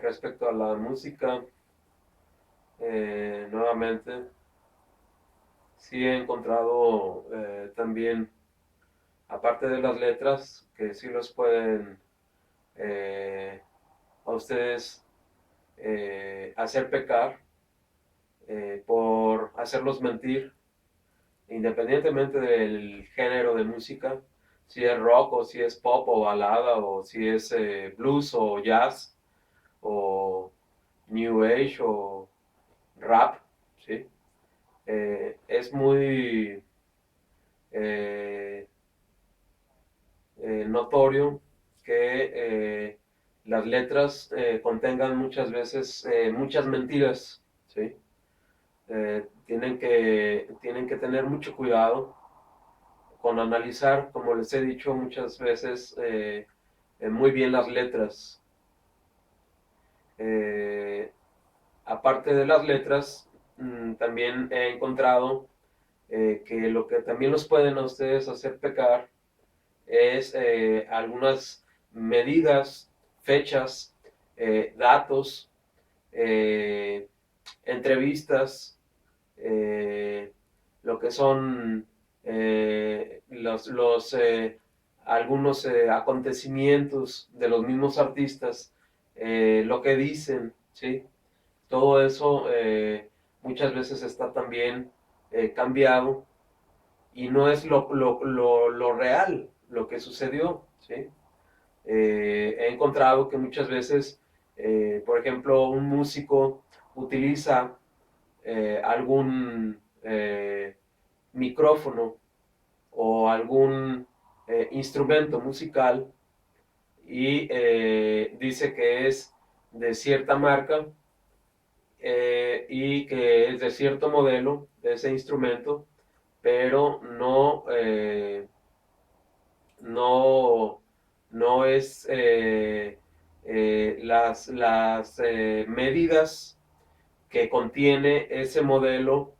respecto a la música, nuevamente, sí he encontrado también, aparte de las letras, que sí los pueden eh, a ustedes hacer pecar por hacerlos mentir, independientemente del género de música, si es rock o si es pop o balada o si es blues o jazz o new age o rap, ¿sí? Es muy eh, notorio que las letras contengan muchas veces muchas mentiras, ¿sí? Tienen que tener mucho cuidado con analizar, como les he dicho muchas veces, muy bien las letras. Eh, Aparte de las letras, también he encontrado que lo que también los pueden a ustedes hacer pecar es algunas medidas, fechas, datos, eh, entrevistas, lo que son algunos acontecimientos de los mismos artistas, lo que dicen, ¿sí? Todo eso muchas veces está también cambiado y no es lo real, lo que sucedió, ¿sí? He encontrado que muchas veces, por ejemplo, un músico utiliza algún micrófono o algún instrumento musical y dice que es de cierta marca y que es de cierto modelo de ese instrumento, pero no, no es las medidas que contiene ese modelo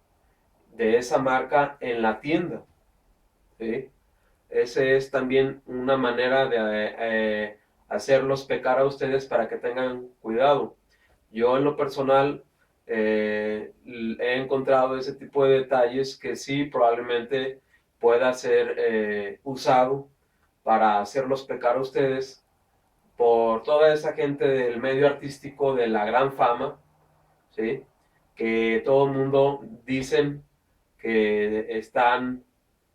de esa marca en la tienda, ¿sí? Ese es también una manera de hacerlos pecar a ustedes para que tengan cuidado. Yo en lo personal he encontrado ese tipo de detalles que sí probablemente pueda ser usado para hacerlos pecar a ustedes por toda esa gente del medio artístico de la gran fama, ¿sí? Que todo el mundo dicen que están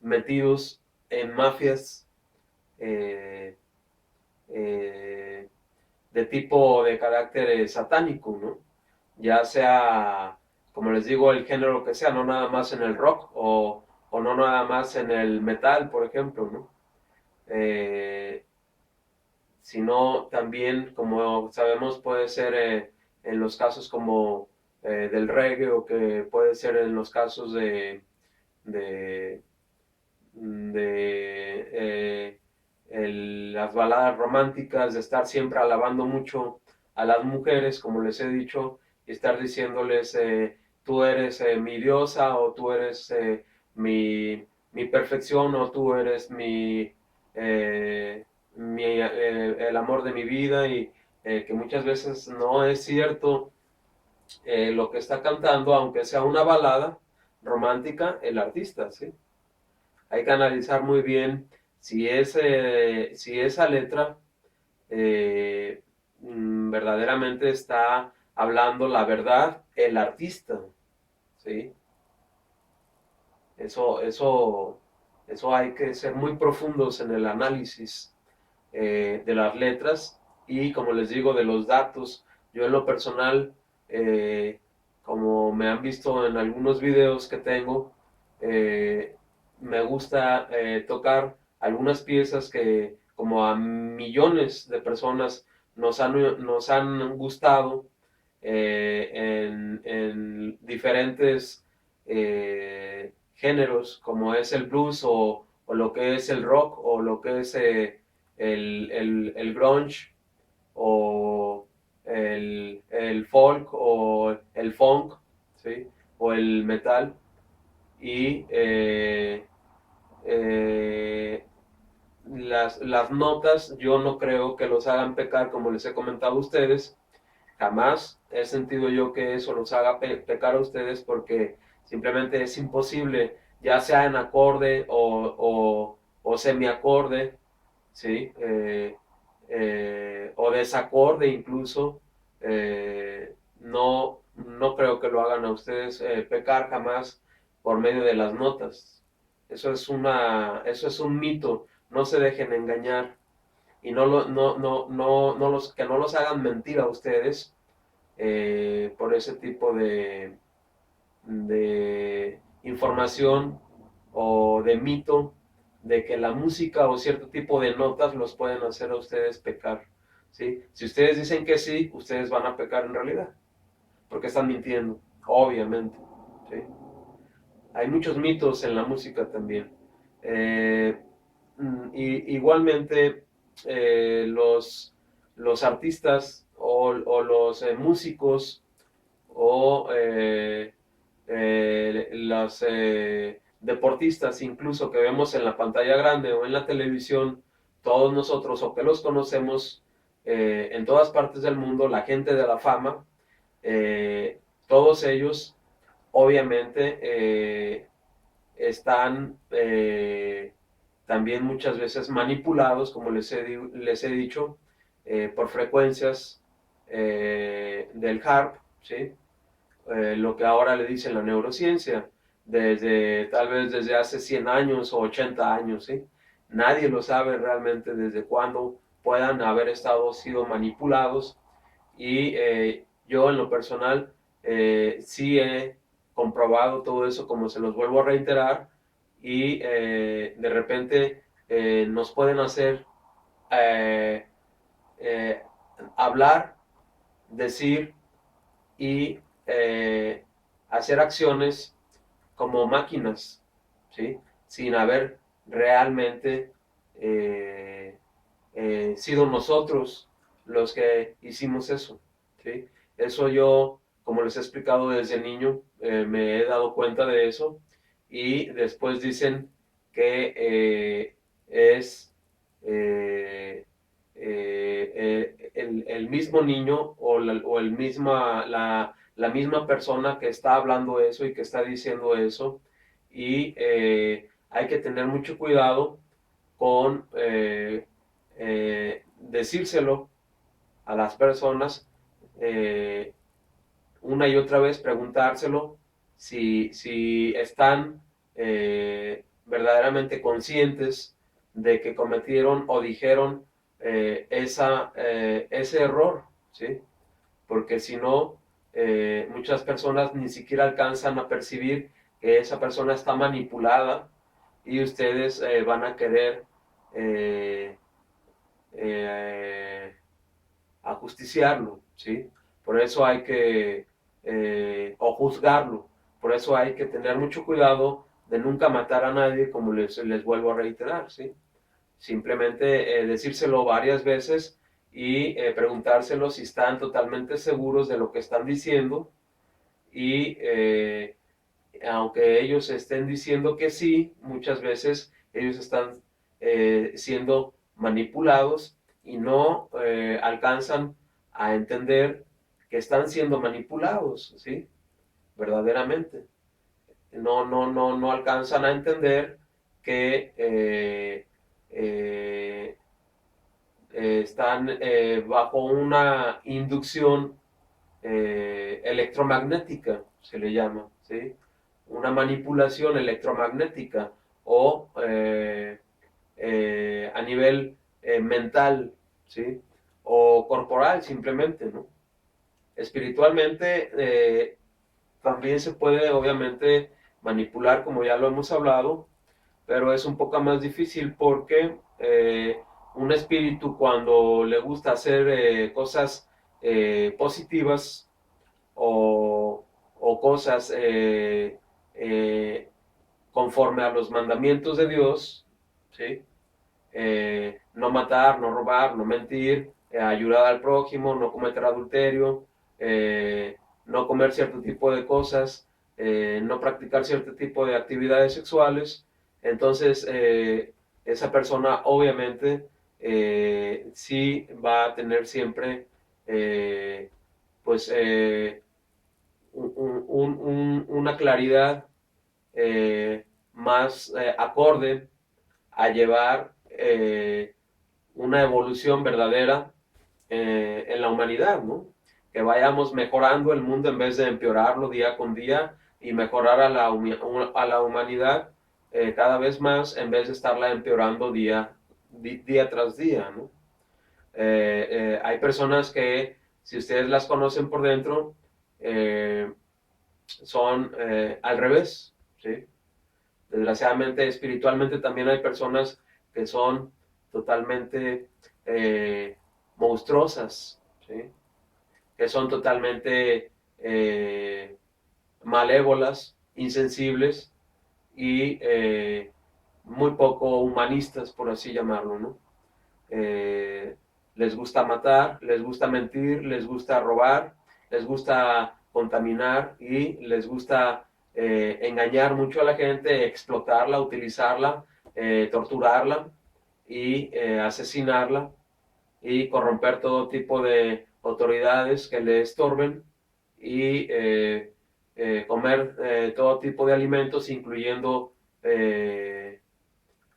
metidos en mafias eh, eh, de tipo de carácter satánico, ¿no? Ya sea, como les digo, el género que sea, no nada más en el rock o no nada más en el metal, por ejemplo, ¿no? Eh, Sino también, como sabemos, puede ser en los casos como del reggae o que puede ser en los casos de, las baladas románticas, de estar siempre alabando mucho a las mujeres, como les he dicho, y estar diciéndoles, tú eres mi diosa o tú eres mi perfección o tú eres el amor de mi vida y que muchas veces no es cierto lo que está cantando, aunque sea una balada romántica, el artista, ¿sí? Hay que analizar muy bien si esa letra verdaderamente está hablando la verdad el artista, ¿sí? Eso, eso, eso hay que ser muy profundos en el análisis de las letras y, como les digo, de los datos. Yo en lo personal, eh, como me han visto en algunos videos que tengo, me gusta tocar algunas piezas que como a millones de personas nos han gustado en diferentes géneros, como es el blues o lo que es el rock o lo que es el grunge o el folk o el funk, ¿sí? O el metal. Y eh, las notas yo no creo que los hagan pecar, como les he comentado a ustedes, Jamás he sentido yo que eso los haga pecar a ustedes, porque simplemente es imposible, ya sea en acorde o semiacorde, ¿sí? O desacorde incluso. No creo que lo hagan a ustedes pecar jamás por medio de las notas. Eso es un mito. No se dejen engañar, y que no los hagan mentir a ustedes por ese tipo de información o de mito, de que la música o cierto tipo de notas los pueden hacer a ustedes pecar, ¿sí? Si ustedes dicen que sí, ustedes van a pecar en realidad, porque están mintiendo, obviamente, ¿sí? Hay muchos mitos en la música también. Eh, igualmente, los artistas o los músicos o los deportistas incluso que vemos en la pantalla grande o en la televisión, todos nosotros o que los conocemos en todas partes del mundo, la gente de la fama, todos ellos obviamente están también muchas veces manipulados, como les he dicho, por frecuencias del HARP, ¿sí? Lo que ahora le dicen la neurociencia, tal vez desde hace 100 años o 80 años, ¿sí? Nadie lo sabe realmente desde cuándo puedan haber sido manipulados, y yo en lo personal sí he comprobado todo eso, como se los vuelvo a reiterar, y de repente nos pueden hacer eh, eh, hablar, decir y hacer acciones como máquinas, ¿sí? Sin haber realmente sido nosotros los que hicimos eso, ¿sí? Eso yo, como les he explicado desde niño, me he dado cuenta de eso, y después dicen que es el mismo niño la misma persona que está hablando eso y que está diciendo eso, y hay que tener mucho cuidado con decírselo a las personas eh, una y otra vez, preguntárselo si están verdaderamente conscientes de que cometieron o dijeron ese error, ¿sí? Porque si no, muchas personas ni siquiera alcanzan a percibir que esa persona está manipulada, y ustedes van a querer eh, eh, ajusticiarlo, ¿sí? Por eso hay que, o juzgarlo, por eso hay que tener mucho cuidado de nunca matar a nadie, como les vuelvo a reiterar, ¿sí? Simplemente decírselo varias veces y preguntárselo si están totalmente seguros de lo que están diciendo, y aunque ellos estén diciendo que sí, muchas veces ellos están siendo manipulados y no alcanzan a entender que están siendo manipulados, ¿sí? Verdaderamente. No alcanzan a entender que están bajo una inducción electromagnética, se le llama, ¿sí? Una manipulación electromagnética, o a nivel mental, ¿sí? O corporal simplemente, ¿no? Espiritualmente también se puede obviamente manipular, como ya lo hemos hablado, pero es un poco más difícil porque un espíritu, cuando le gusta hacer cosas positivas o cosas conforme a los mandamientos de Dios, ¿sí? No matar, no robar, no mentir, ayudar al prójimo, no cometer adulterio, no comer cierto tipo de cosas, no practicar cierto tipo de actividades sexuales. Entonces, esa persona obviamente sí va a tener siempre pues una claridad más acorde a llevar una evolución verdadera en la humanidad, ¿no? Que vayamos mejorando el mundo en vez de empeorarlo día con día y mejorar a la humanidad cada vez más en vez de estarla empeorando día tras día, ¿no? Hay personas que, si ustedes las conocen por dentro, son al revés, ¿sí? Desgraciadamente, espiritualmente también hay personas que son totalmente monstruosas, ¿sí? Que son totalmente malévolas, insensibles y muy poco humanistas, por así llamarlo, ¿no? Eh, Les gusta matar, les gusta mentir, les gusta robar, les gusta contaminar y les gusta engañar mucho a la gente, explotarla, utilizarla, torturarla y asesinarla y corromper todo tipo de autoridades que le estorben y comer todo tipo de alimentos, incluyendo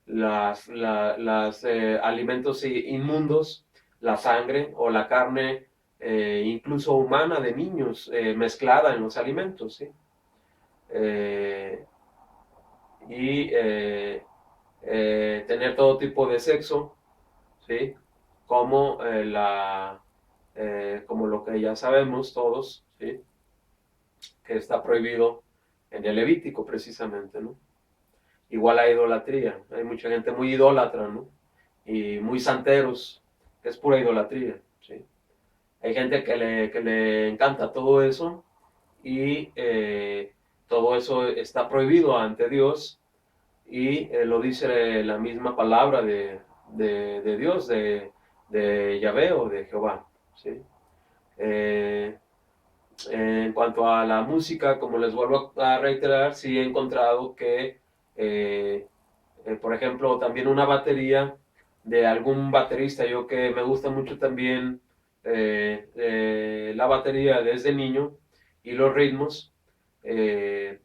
las alimentos inmundos, la sangre o la carne, incluso humana de niños, mezclada en los alimentos, ¿sí? Eh, y tener todo tipo de sexo, ¿sí? Como, como lo que ya sabemos todos, ¿sí? Que está prohibido en el Levítico precisamente, ¿no? Igual a idolatría, hay mucha gente muy idólatra, ¿no? Y muy santeros, es pura idolatría, ¿sí? Hay gente que le encanta todo eso y todo eso está prohibido ante Dios y lo dice la misma palabra de Dios, de Yahvé o de Jehová, ¿sí? Eh, en cuanto a la música, como les vuelvo a reiterar, sí he encontrado que, por ejemplo, también una batería de algún baterista, yo que me gusta mucho también la batería desde niño y los ritmos, eh,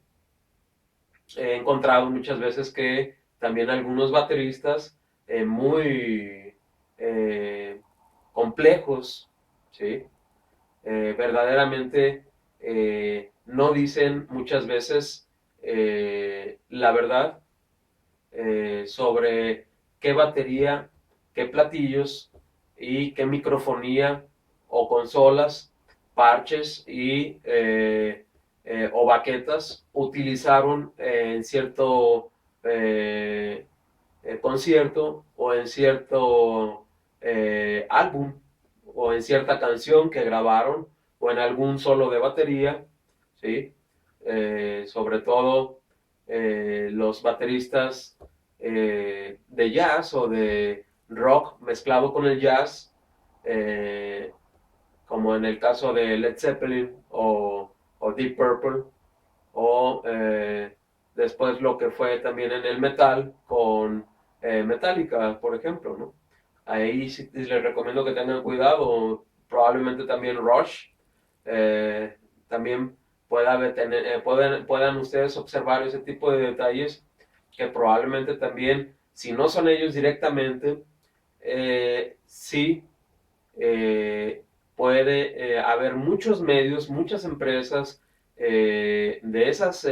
he encontrado muchas veces que también algunos bateristas muy complejos, ¿sí? Verdaderamente no dicen muchas veces la verdad sobre qué batería, qué platillos y qué microfonía o consolas, parches y o baquetas utilizaron en cierto concierto o en cierto álbum o en cierta canción que grabaron o en algún solo de batería, ¿sí? Sobre todo los bateristas de jazz o de rock mezclado con el jazz, eh, como en el caso de Led Zeppelin o Deep Purple, o después lo que fue también en el metal con Metallica, por ejemplo, ¿no? Ahí sí les recomiendo que tengan cuidado, probablemente también Rush, eh, también puedan ustedes observar ese tipo de detalles que probablemente también, si no son ellos directamente, sí eh, puede haber muchos medios, muchas empresas de esas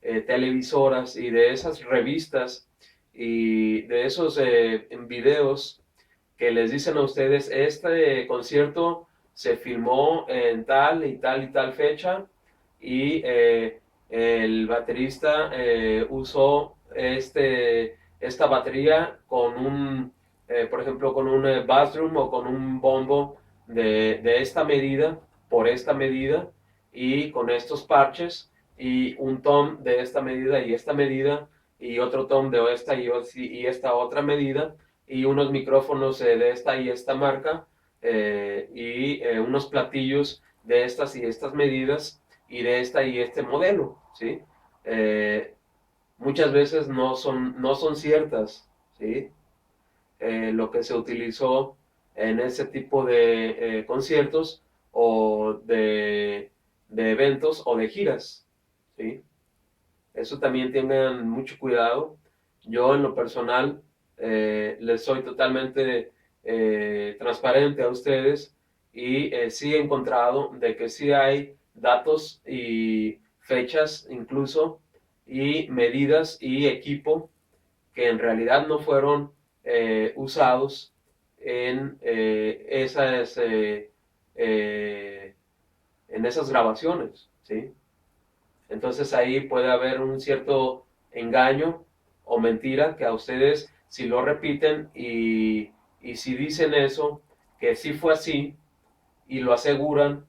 televisoras y de esas revistas y de esos videos que les dicen a ustedes, este concierto se filmó en tal y tal y tal fecha y el baterista usó esta batería con por ejemplo, con un bass drum o con un bombo de esta medida, por esta medida, y con estos parches, y un tom de esta medida, y otro tom de esta y esta otra medida, y unos micrófonos de esta y esta marca, y unos platillos de estas y estas medidas, y de esta y este modelo, ¿sí? Eh, Muchas veces no son ciertas, ¿sí? Lo que se utilizó en ese tipo de conciertos, o de eventos o de giras, ¿sí? Eso también tengan mucho cuidado. Yo en lo personal les soy totalmente transparente a ustedes y sí he encontrado de que sí hay datos y fechas incluso y medidas y equipo que en realidad no fueron usados eh, en esas grabaciones, ¿sí? Entonces ahí puede haber un cierto engaño o mentira que a ustedes si lo repiten y si dicen eso, que sí fue así y lo aseguran,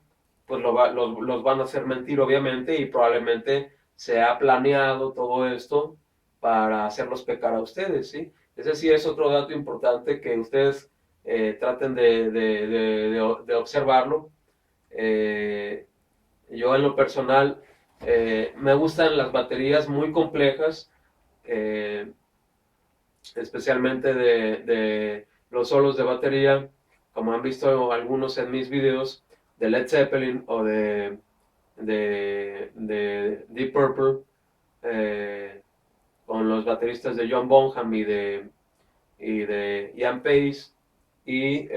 pues los van a hacer mentir obviamente y probablemente se ha planeado todo esto para hacerlos pecar a ustedes, ¿sí? Ese sí es otro dato importante que ustedes traten de observarlo. Eh, yo en lo personal me gustan las baterías muy complejas, eh, especialmente de los solos de batería, como han visto algunos en mis videos, de Led Zeppelin o de Deep Purple, con los bateristas de John Bonham y de Ian Pace, y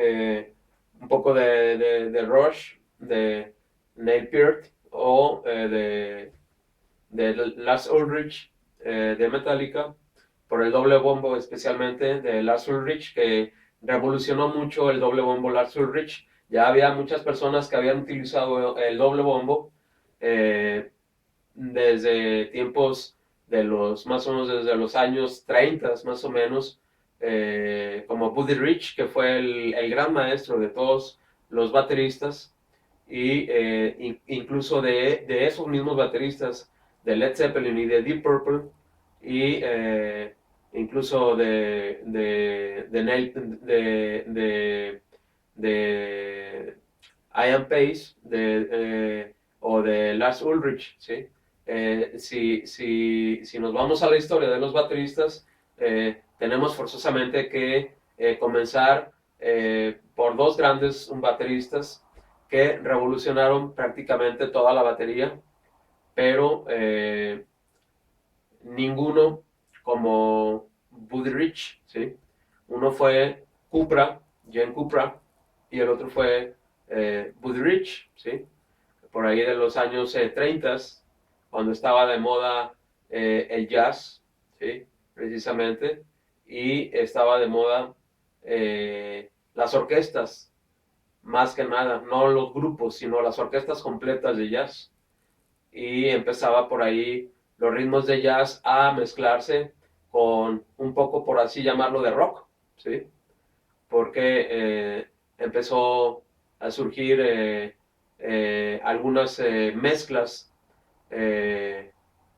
un poco de Rush, de Neil Peart, o de Lars Ulrich, de Metallica, por el doble bombo especialmente de Lars Ulrich, que revolucionó mucho el doble bombo Lars Ulrich. Ya había muchas personas que habían utilizado el doble bombo eh, desde tiempos de los, más o menos desde los años 30, más o menos, como Buddy Rich, que fue el gran maestro de todos los bateristas, y incluso de esos mismos bateristas de Led Zeppelin y de Deep Purple, y incluso de Ian Pace o de Lars Ulrich, ¿sí? Si nos vamos a la historia de los bateristas, tenemos forzosamente que comenzar por dos grandes bateristas que revolucionaron prácticamente toda la batería, pero ninguno como Buddy Rich, ¿sí? Uno fue Cupra, Jen Cupra, y el otro fue Buddy Rich, ¿sí? Por ahí de los años 30, cuando estaba de moda el jazz, ¿sí? Precisamente, y estaba de moda las orquestas, más que nada, no los grupos, sino las orquestas completas de jazz. Y empezaba por ahí los ritmos de jazz a mezclarse con un poco, por así llamarlo, de rock, ¿sí? Porque empezó a surgir algunas mezclas que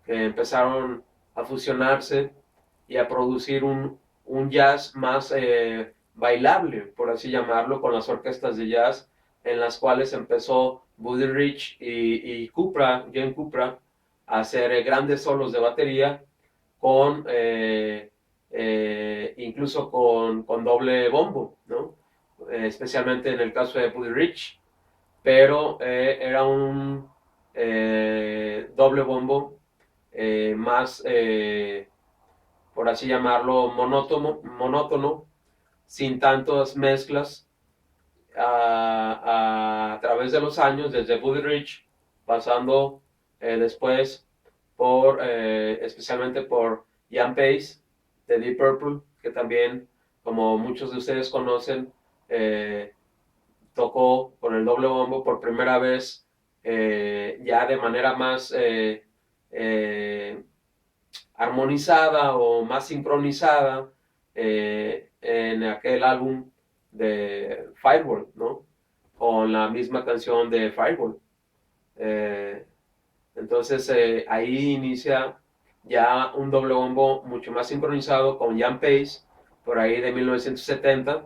empezaron a fusionarse y a producir un jazz más bailable, por así llamarlo, con las orquestas de jazz, en las cuales empezó Buddy Rich y Cupra, Jen Cupra, a hacer grandes solos de batería con incluso con doble bombo, ¿no? Especialmente en el caso de Buddy Rich, pero era un doble bombo más, por así llamarlo, monótono, sin tantas mezclas a través de los años, desde Buddy Rich, pasando después especialmente por Ian Pace de Deep Purple, que también, como muchos de ustedes conocen, tocó con el doble bombo por primera vez ya de manera más armonizada o más sincronizada en aquel álbum de Fireball, ¿no? Con la misma canción de Fireball. Eh, entonces ahí inicia ya un doble bombo mucho más sincronizado con Jan Pace, por ahí de 1970,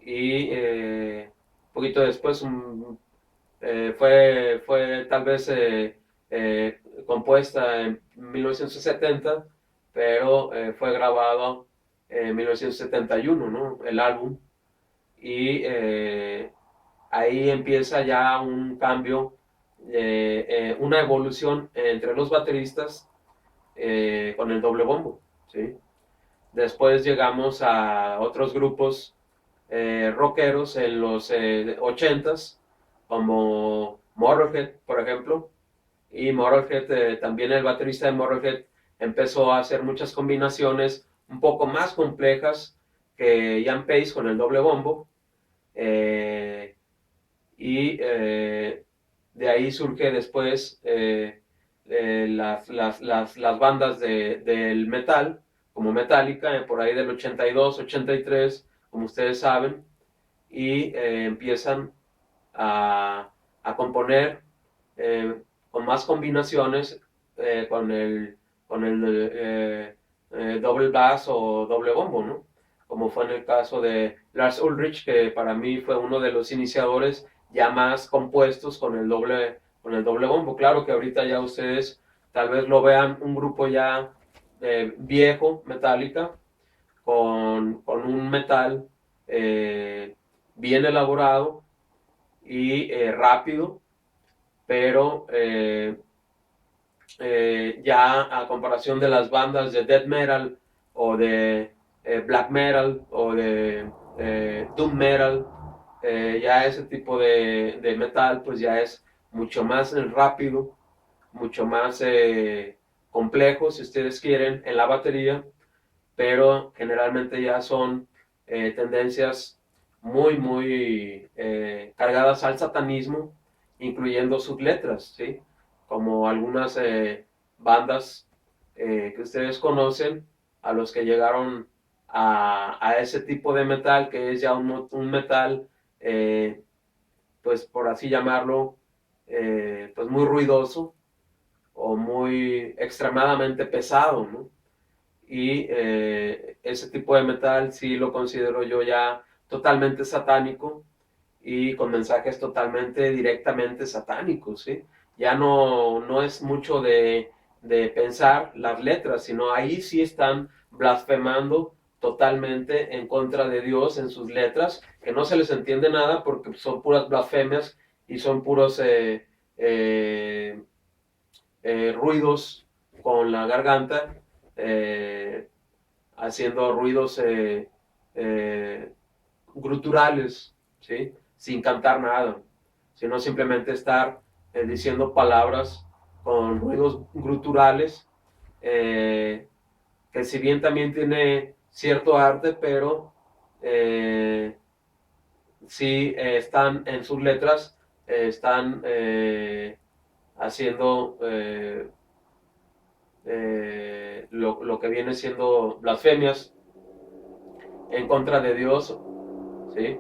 y un poquito después fue tal vez compuesta en 1970, pero fue grabado en 1971, ¿no? El álbum. Y ahí empieza ya un cambio, una evolución entre los bateristas con el doble bombo, ¿sí? Después llegamos a otros grupos rockeros en los 80s, como Motorhead, por ejemplo. Y Motorhead, también el baterista de Motorhead, empezó a hacer muchas combinaciones un poco más complejas que Ian Pace con el doble bombo. Eh, y de ahí surge después las bandas del metal, como Metallica, por ahí del 82, 83, como ustedes saben, y empiezan a componer eh, con más combinaciones con el doble bass o doble bombo, ¿no? Como fue en el caso de Lars Ulrich, que para mí fue uno de los iniciadores ya más compuestos con el doble bombo. Claro que ahorita ya ustedes tal vez lo vean un grupo ya viejo, Metallica, con un metal bien elaborado y rápido, pero ya a comparación de las bandas de death metal o de black metal o de doom metal, ya ese tipo de metal pues ya es mucho más rápido, mucho más complejo si ustedes quieren en la batería, pero generalmente ya son tendencias muy, muy cargadas al satanismo, incluyendo sus letras, ¿sí? Como algunas bandas que ustedes conocen, a los que llegaron a ese tipo de metal, que es ya un metal, pues por así llamarlo, pues muy ruidoso o muy extremadamente pesado, ¿no? Y ese tipo de metal sí lo considero yo ya totalmente satánico y con mensajes totalmente directamente satánicos, ¿sí? Ya no es mucho de pensar las letras, sino ahí sí están blasfemando totalmente en contra de Dios en sus letras, que no se les entiende nada porque son puras blasfemias y son puros eh, ruidos con la garganta, eh, haciendo ruidos eh, gruturales, ¿sí? Sin cantar nada, sino simplemente estar diciendo palabras con ruidos gruturales, que si bien también tiene cierto arte, pero sí están en sus letras, están haciendo lo que viene siendo blasfemias en contra de Dios, ¿sí?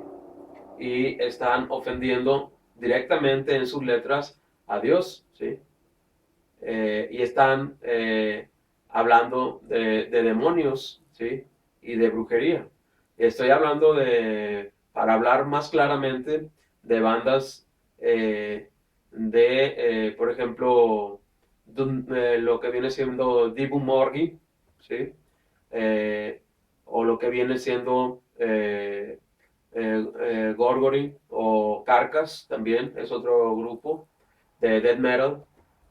Y están ofendiendo directamente en sus letras a Dios, ¿sí? Y están hablando de demonios, ¿sí? Y de brujería. Estoy hablando para hablar más claramente, de bandas por ejemplo, lo que viene siendo Dibu Morgi, ¿sí? Eh, o lo que viene siendo Gorgory o Carcass, también es otro grupo de death metal.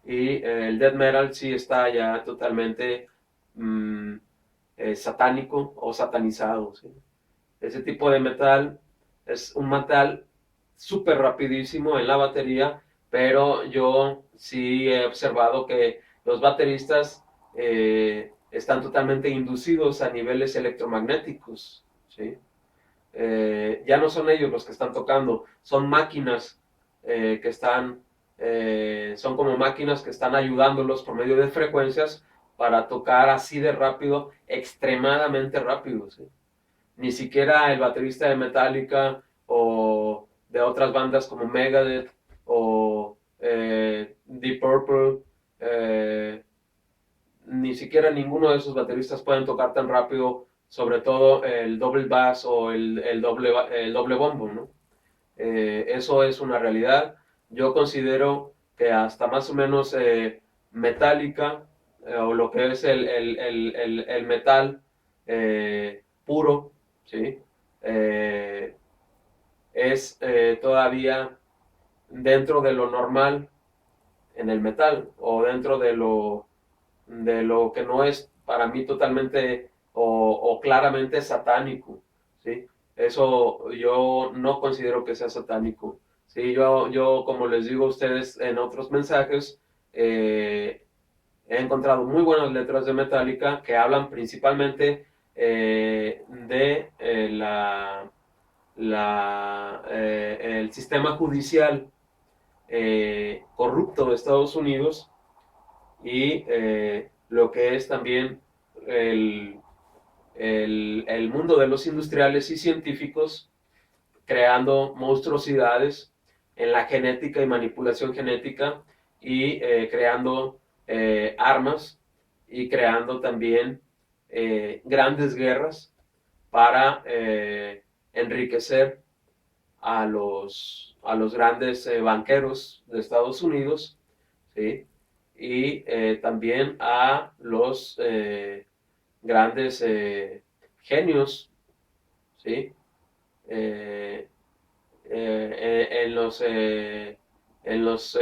Y el death metal sí está ya totalmente mm, satánico o satanizado, ¿sí? Ese tipo de metal es un metal súper rapidísimo en la batería, pero yo sí he observado que los bateristas están totalmente inducidos a niveles electromagnéticos, ¿sí? Ya no son ellos los que están tocando, son máquinas que son como máquinas que están ayudándolos por medio de frecuencias para tocar así de rápido, extremadamente rápido, ¿sí? Ni siquiera el baterista de Metallica o de otras bandas como Megadeth o Deep Purple, ni siquiera ninguno de esos bateristas pueden tocar tan rápido, sobre todo el doble bass o el doble bombo, ¿no? Eso es una realidad. Yo considero que hasta más o menos Metallica, o lo que es el metal puro, ¿sí? es todavía dentro de lo normal en el metal, o dentro de lo que no es para mí totalmente o claramente satánico, ¿sí? Eso yo no considero que sea satánico, ¿sí? Yo, como les digo a ustedes en otros mensajes, he encontrado muy buenas letras de Metallica que hablan principalmente de el sistema judicial corrupto de Estados Unidos y lo que es también el, el mundo de los industriales y científicos creando monstruosidades en la genética y manipulación genética y creando armas y creando también grandes guerras para enriquecer a los grandes banqueros de Estados Unidos, ¿sí? Y también a los grandes genios, ¿sí? Eh, en los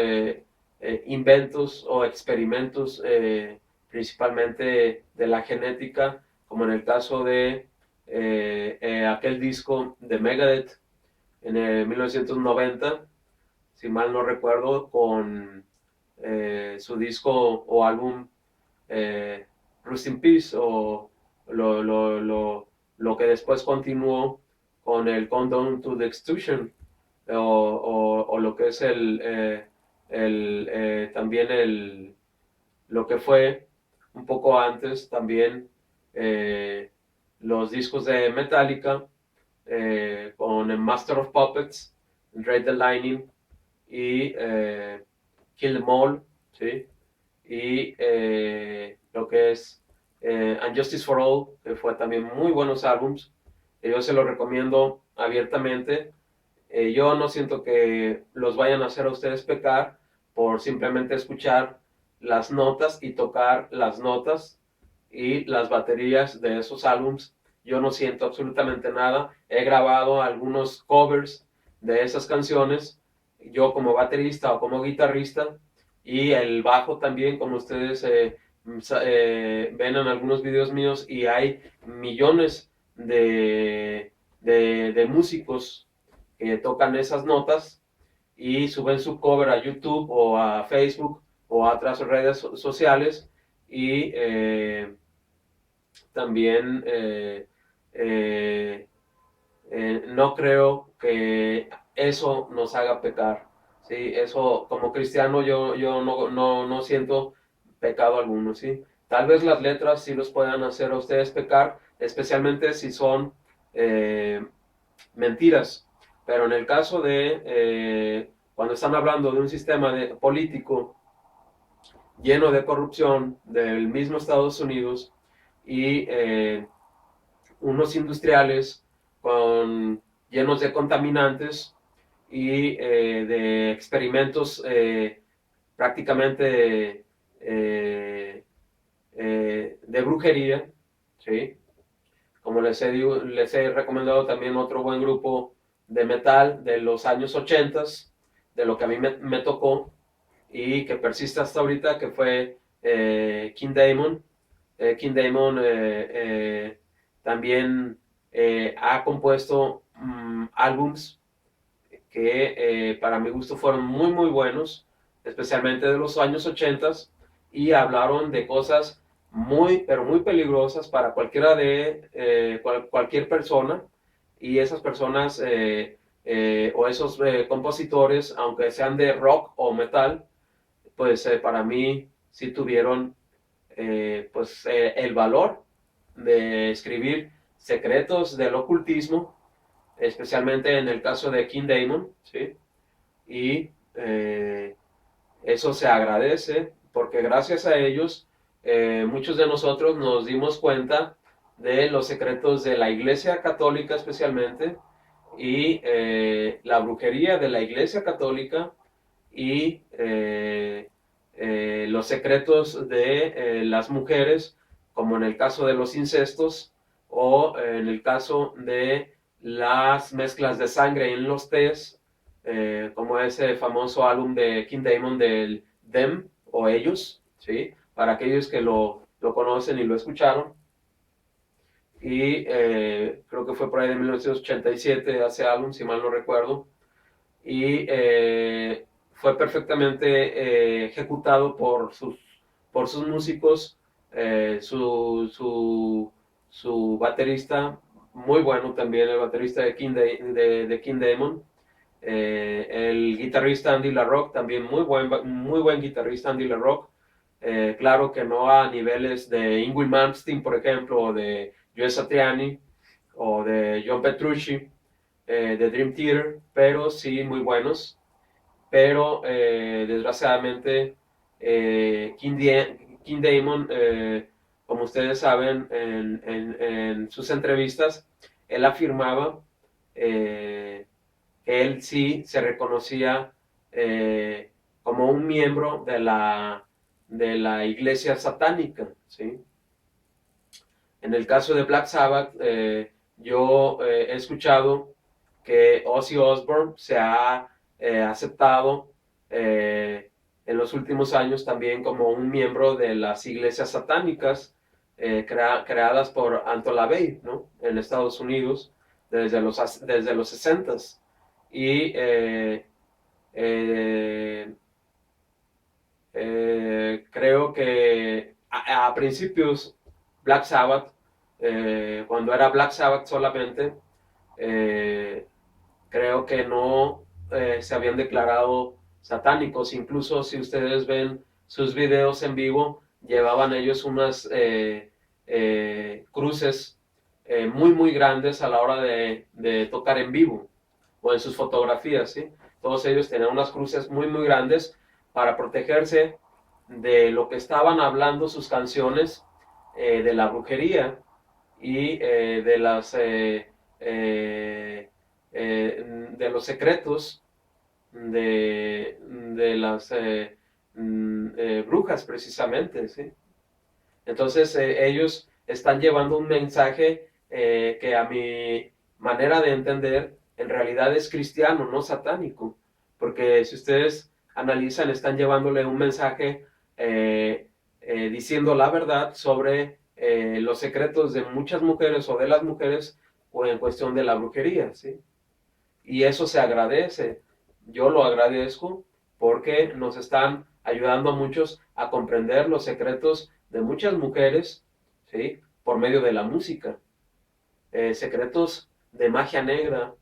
inventos o experimentos principalmente de la genética, como en el caso de aquel disco de Megadeth en el 1990, si mal no recuerdo, con su disco o álbum Rust in Peace, o lo que después continuó con el Countdown to the Extinction, o lo que es también lo que fue un poco antes también eh, los discos de Metallica con el Master of Puppets, Dread the Lightning y Kill Them All, ¿sí? Y lo que es And Justice for All, que fue también muy buenos álbums. Yo se los recomiendo abiertamente. Yo no siento que los vayan a hacer a ustedes pecar por simplemente escuchar las notas y tocar las notas y las baterías de esos álbums. Yo no siento absolutamente nada. He grabado algunos covers de esas canciones, yo como baterista o como guitarrista, y el bajo también, como ustedes ven en algunos videos míos, y hay millones de músicos que tocan esas notas y suben su cover a YouTube o a Facebook o a otras redes sociales y también no creo que eso nos haga pecar. ¿Sí? Eso como cristiano yo no siento pecado alguno. ¿Sí? Tal vez las letras sí los puedan hacer a ustedes pecar, especialmente si son mentiras. Pero en el caso de cuando están hablando de un sistema político lleno de corrupción del mismo Estados Unidos y unos industriales llenos de contaminantes y de experimentos prácticamente de brujería, ¿sí? Como les he recomendado también otro buen grupo de metal de los años 80, de lo que a mí me tocó y que persiste hasta ahorita, que fue King Diamond. King Diamond también ha compuesto álbums que para mi gusto fueron muy muy buenos, especialmente de los años 80, y hablaron de cosas muy pero muy peligrosas para cualquiera de cualquier persona, y esas personas o esos compositores, aunque sean de rock o metal, pues para mí sí tuvieron pues el valor de escribir secretos del ocultismo, especialmente en el caso de King Diamond, ¿sí? Y eso se agradece porque gracias a ellos muchos de nosotros nos dimos cuenta de los secretos de la Iglesia Católica especialmente, y la brujería de la Iglesia Católica, y los secretos de las mujeres, como en el caso de los incestos o en el caso de las mezclas de sangre en los tés, como ese famoso álbum de King Diamond del Them o Ellos, ¿sí? Para aquellos que lo conocen y lo escucharon. Y creo que fue por ahí de 1987 ese álbum, si mal no recuerdo. Y fue perfectamente ejecutado por sus músicos, su baterista, muy bueno también, el baterista de King Diamond, el guitarrista Andy LaRocque, también muy buen guitarrista Andy LaRocque, claro que no a niveles de Ingrid Malmsteen, por ejemplo, o de Joe Satriani, o de John Petrucci, de Dream Theater, pero sí muy buenos. Pero desgraciadamente King Damon, como ustedes saben, en sus entrevistas, él afirmaba eh, que él sí se reconocía como un miembro de la iglesia satánica, ¿sí? En el caso de Black Sabbath, yo he escuchado que Ozzy Osbourne se ha aceptado en los últimos años también como un miembro de las iglesias satánicas creadas por Anton LaVey, ¿no? En Estados Unidos desde los 60s. Y eh, creo que a principios Black Sabbath, cuando era Black Sabbath solamente, eh, creo que no se habían declarado satánicos. Incluso si ustedes ven sus videos en vivo, llevaban ellos unas cruces muy grandes a la hora de tocar en vivo o en sus fotografías, ¿sí? Todos ellos tenían unas cruces muy grandes para protegerse de lo que estaban hablando sus canciones, de la brujería y de los secretos de las brujas precisamente, ¿sí? Entonces ellos están llevando un mensaje que a mi manera de entender en realidad es cristiano, no satánico, porque si ustedes analizan están llevándole un mensaje diciendo la verdad sobre los secretos de muchas mujeres o de las mujeres o en cuestión de la brujería, ¿sí? Y eso se agradece. Yo lo agradezco porque nos están ayudando a muchos a comprender los secretos de muchas mujeres, ¿sí? Por medio de la música. Secretos de magia negra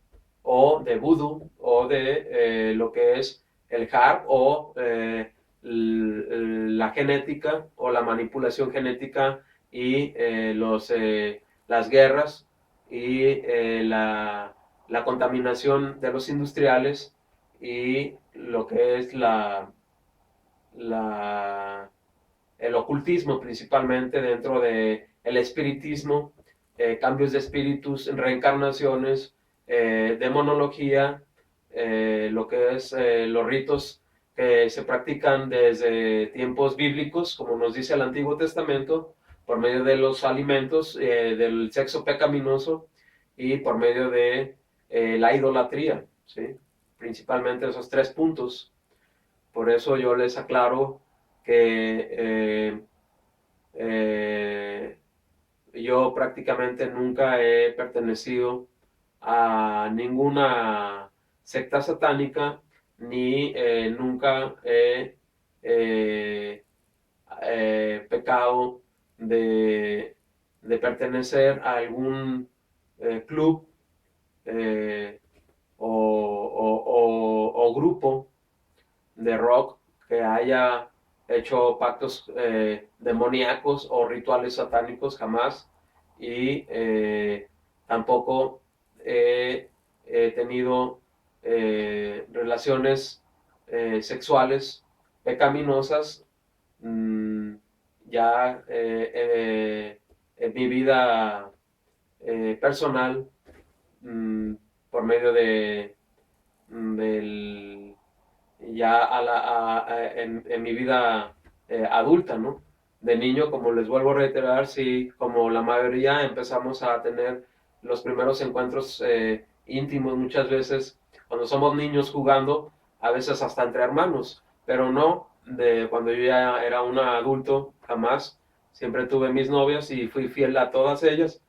o de vudú o de lo que es el harp o la genética o la manipulación genética y las guerras y la contaminación de los industriales y lo que es la, el ocultismo principalmente dentro de el espiritismo, cambios de espíritus, reencarnaciones, demonología, lo que es los ritos que se practican desde tiempos bíblicos, como nos dice el Antiguo Testamento, por medio de los alimentos, del sexo pecaminoso y por medio de la idolatría, ¿sí? Principalmente esos tres puntos. Por eso yo les aclaro que eh, yo prácticamente nunca he pertenecido a ninguna secta satánica ni nunca he eh, pecado de pertenecer a algún club eh, o grupo de rock que haya hecho pactos demoníacos o rituales satánicos jamás y tampoco he tenido relaciones sexuales pecaminosas mmm, ya en mi vida personal por medio del ya en mi vida adulta, ¿no? De niño, como les vuelvo a reiterar, sí, como la mayoría empezamos a tener los primeros encuentros íntimos muchas veces, cuando somos niños jugando, a veces hasta entre hermanos, pero no de cuando yo ya era un adulto, jamás. Siempre tuve mis novias y fui fiel a todas ellas,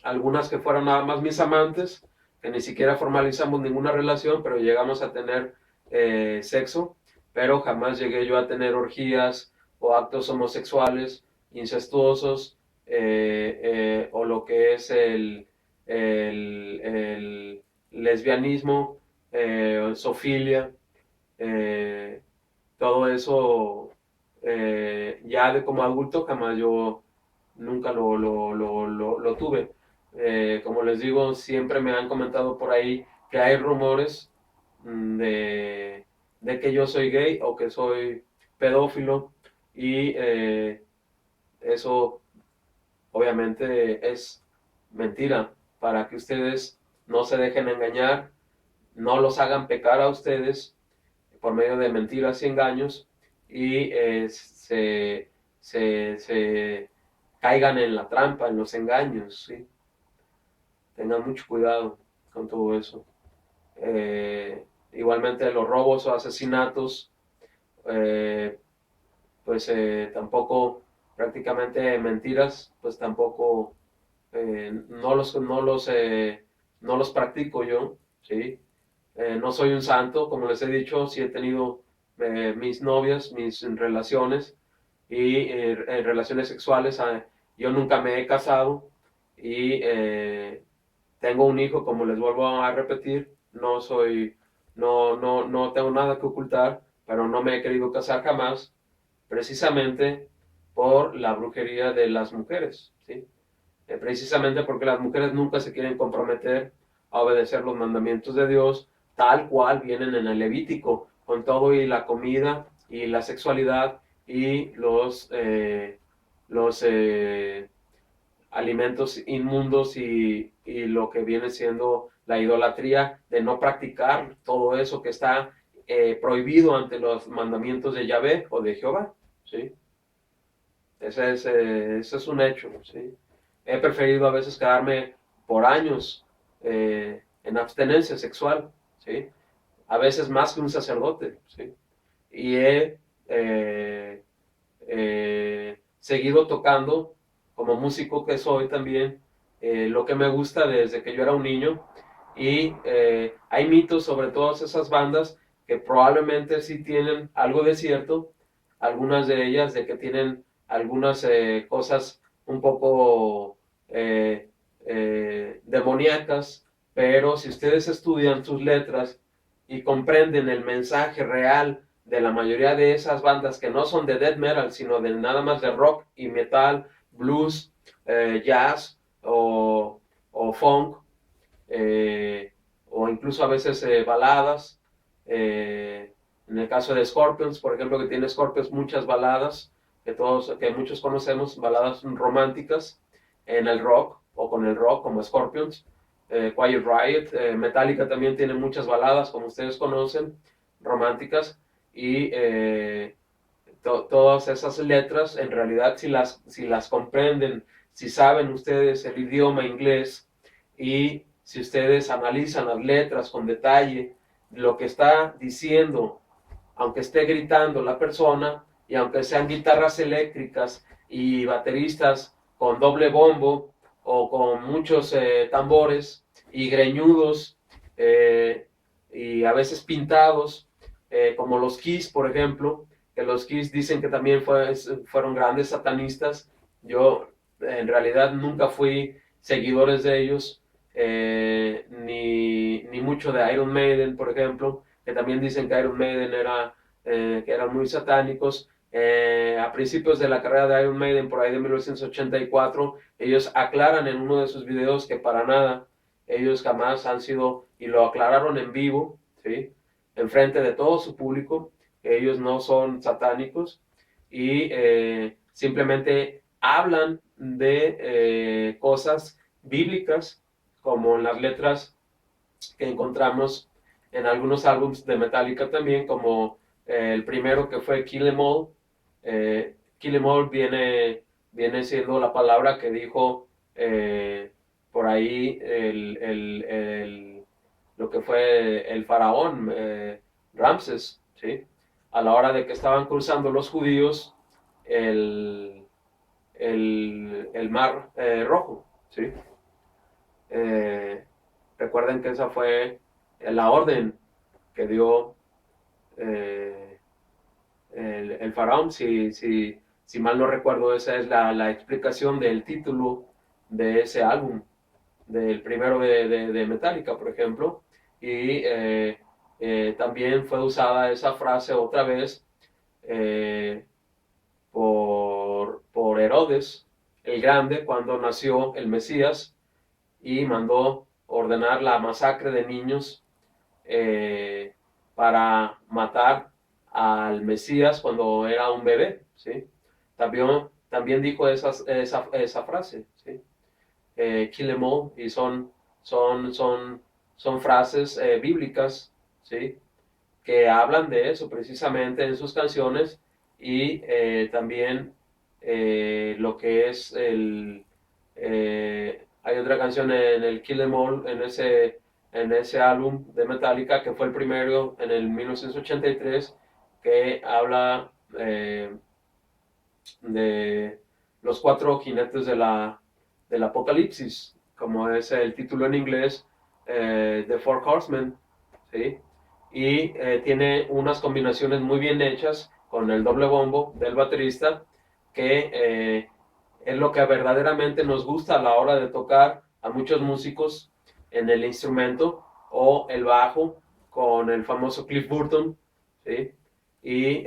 algunas que fueron nada más mis amantes, que ni siquiera formalizamos ninguna relación, pero llegamos a tener sexo, pero jamás llegué yo a tener orgías o actos homosexuales, incestuosos, o lo que es el lesbianismo, zoofilia, eh, todo eso ya de como adulto jamás yo nunca lo tuve. Como les digo, siempre me han comentado por ahí que hay rumores de que yo soy gay o que soy pedófilo y eso obviamente es mentira para que ustedes no se dejen engañar, no los hagan pecar a ustedes por medio de mentiras y engaños y se caigan en la trampa, en los engaños, ¿sí? Tengan mucho cuidado con todo eso. Igualmente los robos o asesinatos, eh, pues tampoco, prácticamente mentiras, pues tampoco no los practico yo, ¿sí? No soy un santo, como les he dicho, sí he tenido mis novias, mis relaciones y relaciones sexuales. Yo nunca me he casado y tengo un hijo, como les vuelvo a repetir, no tengo nada que ocultar, pero no me he querido casar jamás, precisamente por la brujería de las mujeres, ¿sí? Precisamente porque las mujeres nunca se quieren comprometer a obedecer los mandamientos de Dios tal cual vienen en el Levítico, con todo y la comida y la sexualidad y los alimentos inmundos y lo que viene siendo la idolatría de no practicar todo eso que está prohibido ante los mandamientos de Yahvé o de Jehová, ¿sí? Ese es un hecho, ¿sí? He preferido a veces quedarme por años en abstenencia sexual, ¿sí? A veces más que un sacerdote, ¿sí? Y he seguido tocando, como músico que soy también, lo que me gusta desde que yo era un niño. Y hay mitos sobre todas esas bandas que probablemente sí tienen algo de cierto, algunas de ellas de que tienen algunas cosas un poco demoníacas, pero si ustedes estudian sus letras y comprenden el mensaje real de la mayoría de esas bandas que no son de death metal, sino de nada más de rock y metal, blues, jazz o funk, o incluso a veces baladas. En el caso de Scorpions, por ejemplo, que tiene Scorpions muchas baladas que muchos conocemos, baladas románticas en el rock o con el rock como Scorpions. Quiet Riot, Metallica también tiene muchas baladas, como ustedes conocen, románticas, y todas esas letras, en realidad, si las comprenden, si saben ustedes el idioma inglés y si ustedes analizan las letras con detalle, lo que está diciendo, aunque esté gritando la persona y aunque sean guitarras eléctricas y bateristas con doble bombo o con muchos tambores y greñudos y a veces pintados, como los Kiss, por ejemplo, que los Kiss dicen que también fueron grandes satanistas. Yo en realidad nunca fui seguidores de ellos, ni mucho de Iron Maiden, por ejemplo, que también dicen que Iron Maiden que eran muy satánicos. A principios de la carrera de Iron Maiden, por ahí de 1984, ellos aclaran en uno de sus videos que para nada, ellos jamás han sido, y lo aclararon en vivo, ¿sí? Enfrente de todo su público, que ellos no son satánicos y simplemente hablan de cosas bíblicas, como en las letras que encontramos en algunos álbumes de Metallica también, como el primero que fue Kill Em All. Kill Em All viene siendo la palabra que dijo por ahí lo que fue el faraón Ramses, ¿sí? A la hora de que estaban cruzando los judíos el, el mar rojo, ¿sí? Eh, Recuerden que esa fue la orden que dio eh, el faraón, si mal no recuerdo, esa es la explicación del título de ese álbum, del primero de Metallica, por ejemplo, y también fue usada esa frase otra vez eh, por Herodes el Grande cuando nació el Mesías y mandó ordenar la masacre de niños eh, para matar al Mesías cuando era un bebé, ¿sí? También dijo esa frase, ¿sí? Kill em all, y son frases bíblicas, ¿sí? Que hablan de eso precisamente en sus canciones y también lo que es hay otra canción en el Kill Em All, en ese álbum de Metallica, que fue el primero en el 1983, que habla de los cuatro jinetes del Apocalipsis, como es el título en inglés, The Four Horsemen, ¿sí? Y tiene unas combinaciones muy bien hechas con el doble bombo del baterista, que es lo que verdaderamente nos gusta a la hora de tocar a muchos músicos en el instrumento o el bajo con el famoso Cliff Burton, ¿sí? Y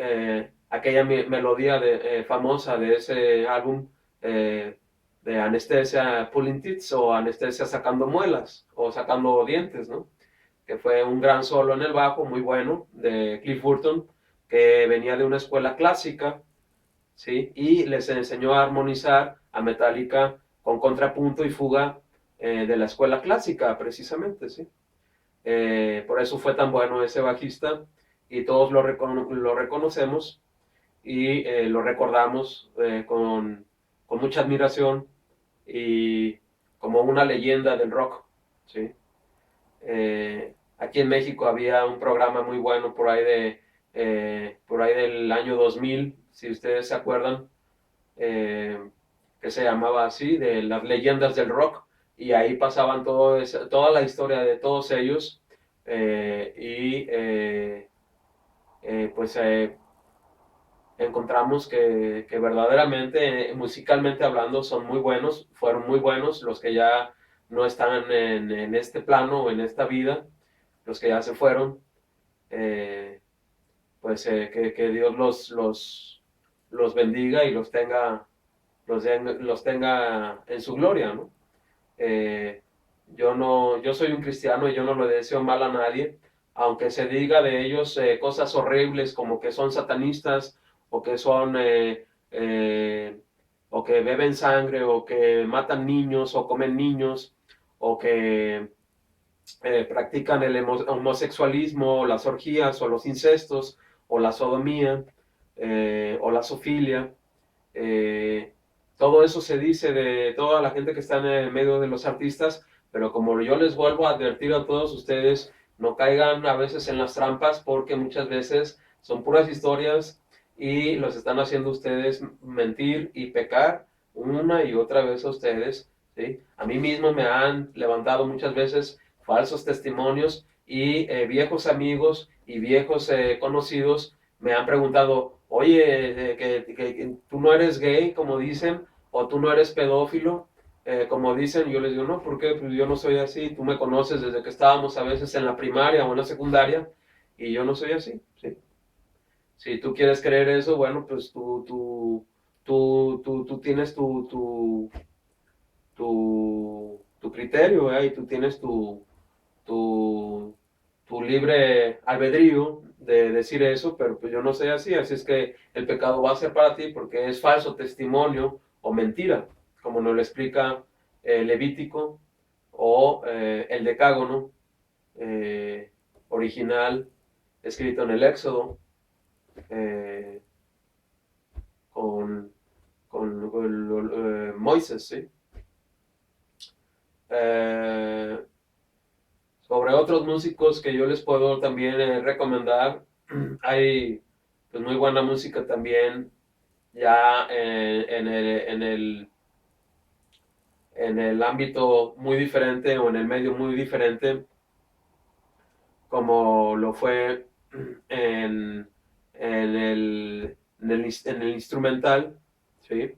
aquella melodía famosa de ese álbum de Anestesia Pulling Teeth o Anestesia sacando muelas o sacando dientes, ¿no? Que fue un gran solo en el bajo, muy bueno, de Cliff Burton, que venía de una escuela clásica, ¿sí? Y les enseñó a armonizar a Metallica con contrapunto y fuga de la escuela clásica, precisamente, ¿sí? Por eso fue tan bueno ese bajista y todos lo reconocemos y lo recordamos con mucha admiración y como una leyenda del rock, ¿sí? Aquí en México había un programa muy bueno por ahí del año 2000, si ustedes se acuerdan, eh, que se llamaba así, de las leyendas del rock, y ahí pasaban toda la historia de todos ellos, y pues encontramos que verdaderamente, musicalmente hablando, son muy buenos, fueron muy buenos los que ya no están en este plano o en esta vida, los que ya se fueron, eh, pues que Dios los bendiga y los tenga en su gloria, ¿no? Eh, yo no, yo soy un cristiano y yo no le deseo mal a nadie, aunque se diga de ellos cosas horribles como que son satanistas o que son o que beben sangre o que matan niños o comen niños o que practican el homosexualismo, o las orgías o los incestos o la sodomía o la zoofilia. Eh, Todo eso se dice de toda la gente que está en el medio de los artistas, pero como yo les vuelvo a advertir a todos ustedes, no caigan a veces en las trampas porque muchas veces son puras historias y los están haciendo ustedes mentir y pecar una y otra vez a ustedes, ¿sí? A mí mismo me han levantado muchas veces falsos testimonios y viejos amigos y viejos conocidos me han preguntado, oye, que tú no eres gay, como dicen, o tú no eres pedófilo, como dicen, yo les digo, no, ¿por qué? Pues yo no soy así, tú me conoces desde que estábamos a veces en la primaria o en la secundaria, y yo no soy así, ¿sí? Si tú quieres creer eso, bueno, pues tú tienes tu criterio, ¿eh? Y tú tienes tu, tu libre albedrío de decir eso, pero pues yo no soy así, así es que el pecado va a ser para ti porque es falso testimonio o mentira, como nos lo explica Levítico o el Decágono original escrito en el Éxodo eh, con Moisés, ¿sí? Eh, Sobre otros músicos que yo les puedo también recomendar, hay pues muy buena música también ya en el ámbito muy diferente o en el medio muy diferente, como lo fue en, en el instrumental, ¿sí?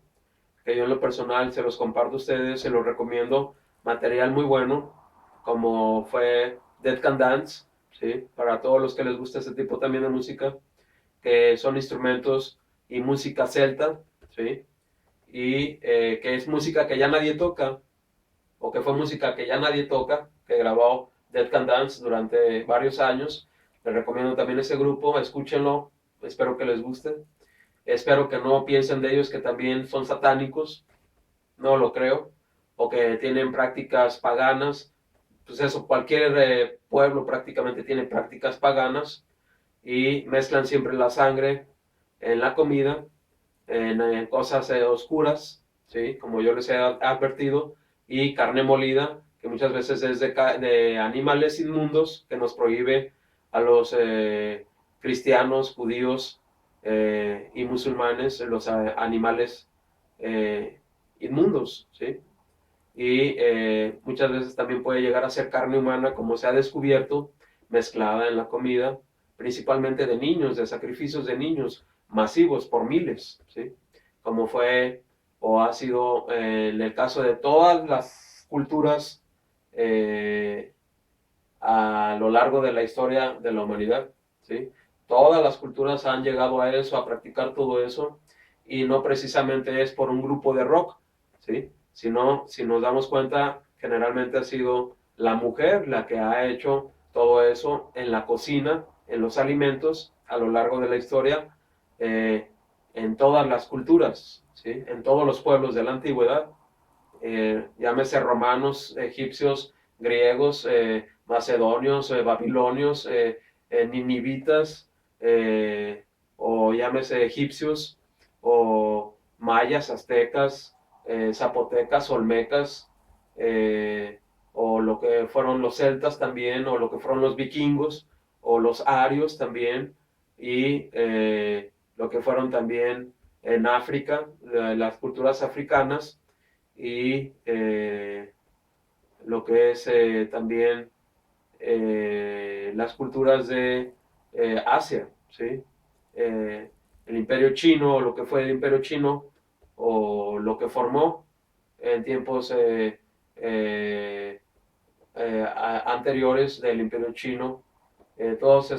Que yo en lo personal se los comparto a ustedes, se los recomiendo, material muy bueno, como fue Dead Can Dance, ¿sí? Para todos los que les gusta este tipo también de música, que son instrumentos y música celta, ¿sí? Y que es música que ya nadie toca, o que fue música que ya nadie toca, que grabó Dead Can Dance durante varios años. Les recomiendo también ese grupo, escúchenlo, espero que les guste. Espero que no piensen de ellos que también son satánicos, no lo creo, o que tienen prácticas paganas. Pues eso, cualquier pueblo prácticamente tiene prácticas paganas y mezclan siempre la sangre en la comida, en cosas oscuras, ¿sí? Como yo les he advertido, y carne molida, que muchas veces es de animales inmundos, que nos prohíbe a los cristianos, judíos y musulmanes los animales inmundos, ¿sí? Y muchas veces también puede llegar a ser carne humana, como se ha descubierto, mezclada en la comida, principalmente de niños, de sacrificios de niños masivos por miles, ¿sí? Como fue o ha sido en el caso de todas las culturas a lo largo de la historia de la humanidad, ¿sí? Todas las culturas han llegado a eso, a practicar todo eso, y no precisamente es por un grupo de rock, ¿sí? Sino, si nos damos cuenta, generalmente ha sido la mujer la que ha hecho todo eso en la cocina, en los alimentos, a lo largo de la historia, en todas las culturas, ¿sí? En todos los pueblos de la antigüedad, llámese romanos, egipcios, griegos, macedonios, babilonios, ninivitas, o llámese egipcios, o mayas, aztecas, zapotecas, olmecas, o lo que fueron los celtas también, o lo que fueron los vikingos, o los arios también, y lo que fueron también en África, las culturas africanas, y lo que es también las culturas de Asia, ¿sí? El imperio chino, o lo que fue el imperio chino, o lo que formó en tiempos anteriores del imperio chino, todos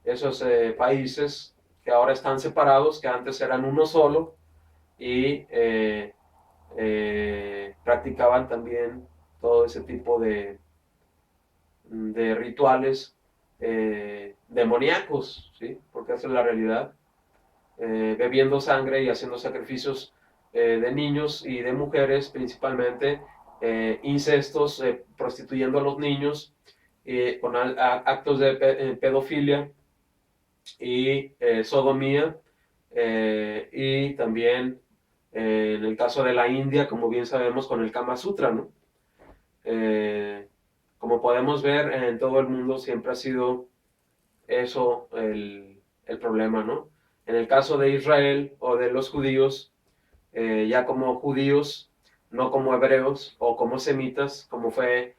esos países que ahora están separados, que antes eran uno solo, y practicaban también todo ese tipo de rituales demoníacos, ¿sí? Porque esa es la realidad, bebiendo sangre y haciendo sacrificios de niños y de mujeres principalmente, incestos, prostituyendo a los niños, con actos de pedofilia y sodomía, y también en el caso de la India, como bien sabemos, con el Kama Sutra, ¿no? Eh, Como podemos ver, en todo el mundo siempre ha sido eso el problema, ¿no? En el caso de Israel o de los judíos, ya como judíos, no como hebreos o como semitas, como fue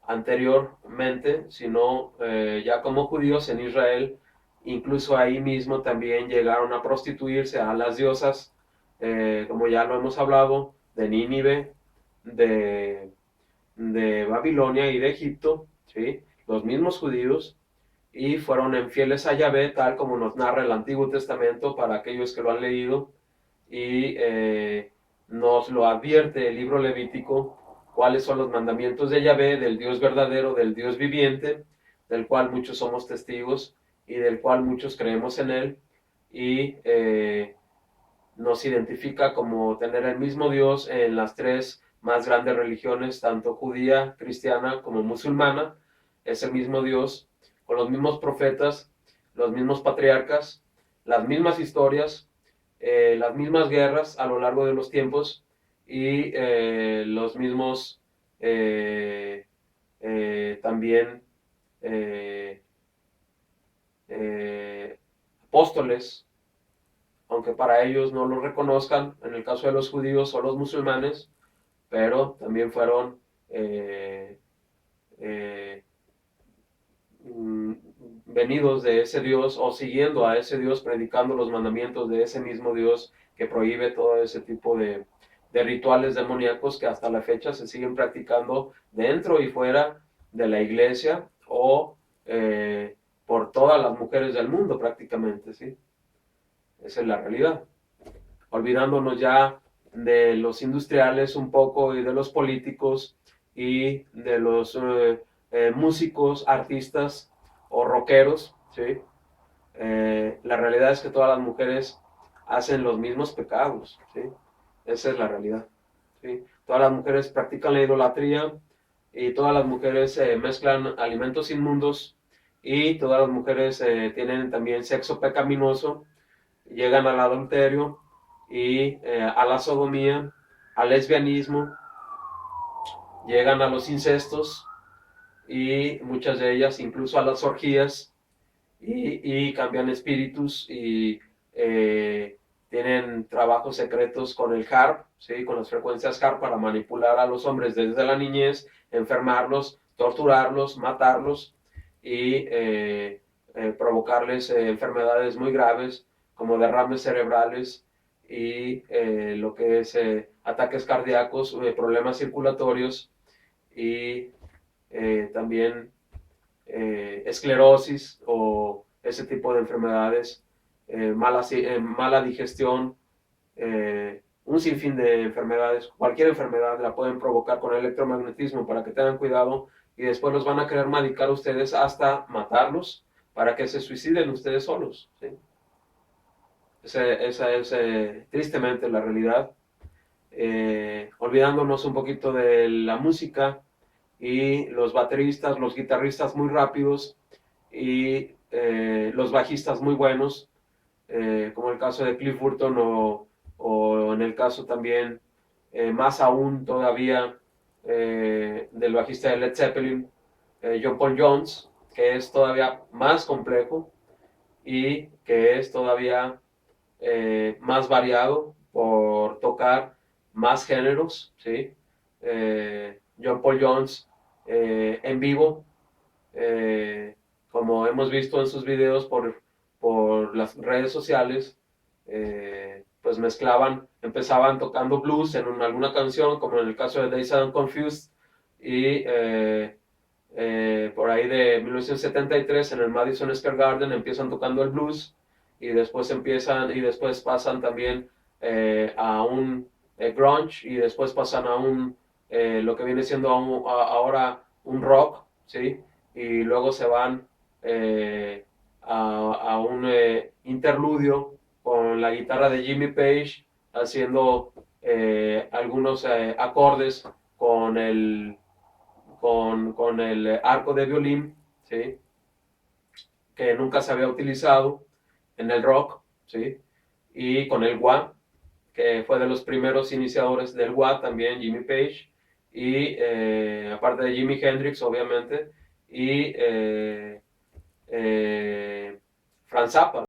anteriormente, sino ya como judíos en Israel, incluso ahí mismo también llegaron a prostituirse a las diosas, como ya lo hemos hablado, de Nínive, de, de Babilonia y de Egipto, ¿sí? Los mismos judíos, y fueron infieles a Yahvé, tal como nos narra el Antiguo Testamento para aquellos que lo han leído, y nos lo advierte el libro Levítico, cuáles son los mandamientos de Yahvé, del Dios verdadero, del Dios viviente, del cual muchos somos testigos y del cual muchos creemos en él, y nos identifica como tener el mismo Dios en las tres más grandes religiones, tanto judía, cristiana como musulmana. Es el mismo Dios, con los mismos profetas, los mismos patriarcas, las mismas historias, las mismas guerras a lo largo de los tiempos, y los mismos también eh, apóstoles, aunque para ellos no lo reconozcan, en el caso de los judíos o los musulmanes, pero también fueron eh, eh, mm, venidos de ese Dios o siguiendo a ese Dios, predicando los mandamientos de ese mismo Dios que prohíbe todo ese tipo de rituales demoníacos que hasta la fecha se siguen practicando dentro y fuera de la iglesia o por todas las mujeres del mundo prácticamente, ¿sí? Esa es la realidad. Olvidándonos ya de los industriales un poco y de los políticos y de los músicos, artistas o rockeros, ¿sí? La realidad es que todas las mujeres hacen los mismos pecados, ¿sí? Esa es la realidad, ¿sí? Todas las mujeres practican la idolatría y todas las mujeres mezclan alimentos inmundos y todas las mujeres tienen también sexo pecaminoso, llegan al adulterio y a la sodomía, al lesbianismo, llegan a los incestos y muchas de ellas incluso a las orgías y cambian espíritus y tienen trabajos secretos con el HARP, ¿sí? Con las frecuencias HARP para manipular a los hombres desde la niñez, enfermarlos, torturarlos, matarlos y provocarles enfermedades muy graves como derrames cerebrales y lo que es ataques cardíacos, problemas circulatorios y también esclerosis o ese tipo de enfermedades, mala digestión, un sinfín de enfermedades. Cualquier enfermedad la pueden provocar con electromagnetismo para que tengan cuidado y después los van a querer medicar a ustedes hasta matarlos para que se suiciden ustedes solos, ¿sí? Esa es tristemente la realidad. Olvidándonos un poquito de la música y los bateristas, los guitarristas muy rápidos y los bajistas muy buenos, como el caso de Cliff Burton o en el caso también, más aún todavía, del bajista de Led Zeppelin, John Paul Jones, que es todavía más complejo y que es todavía más variado por tocar más géneros, ¿sí? John Paul Jones en vivo, eh, como hemos visto en sus videos por las redes sociales, pues mezclaban, empezaban tocando blues en alguna canción, como en el caso de Dazed and Confused, y por ahí de 1973 en el Madison Square Garden empiezan tocando el blues y después pasan también a un grunge y después pasan a un lo que viene siendo ahora un rock, ¿sí? Y luego se van a un interludio con la guitarra de Jimmy Page haciendo algunos acordes con el arco de violín, ¿sí? Que nunca se había utilizado en el rock, ¿sí? Y con el wah, que fue de los primeros iniciadores del wah también, Jimmy Page, y aparte de Jimi Hendrix, obviamente, y Franz Zappa.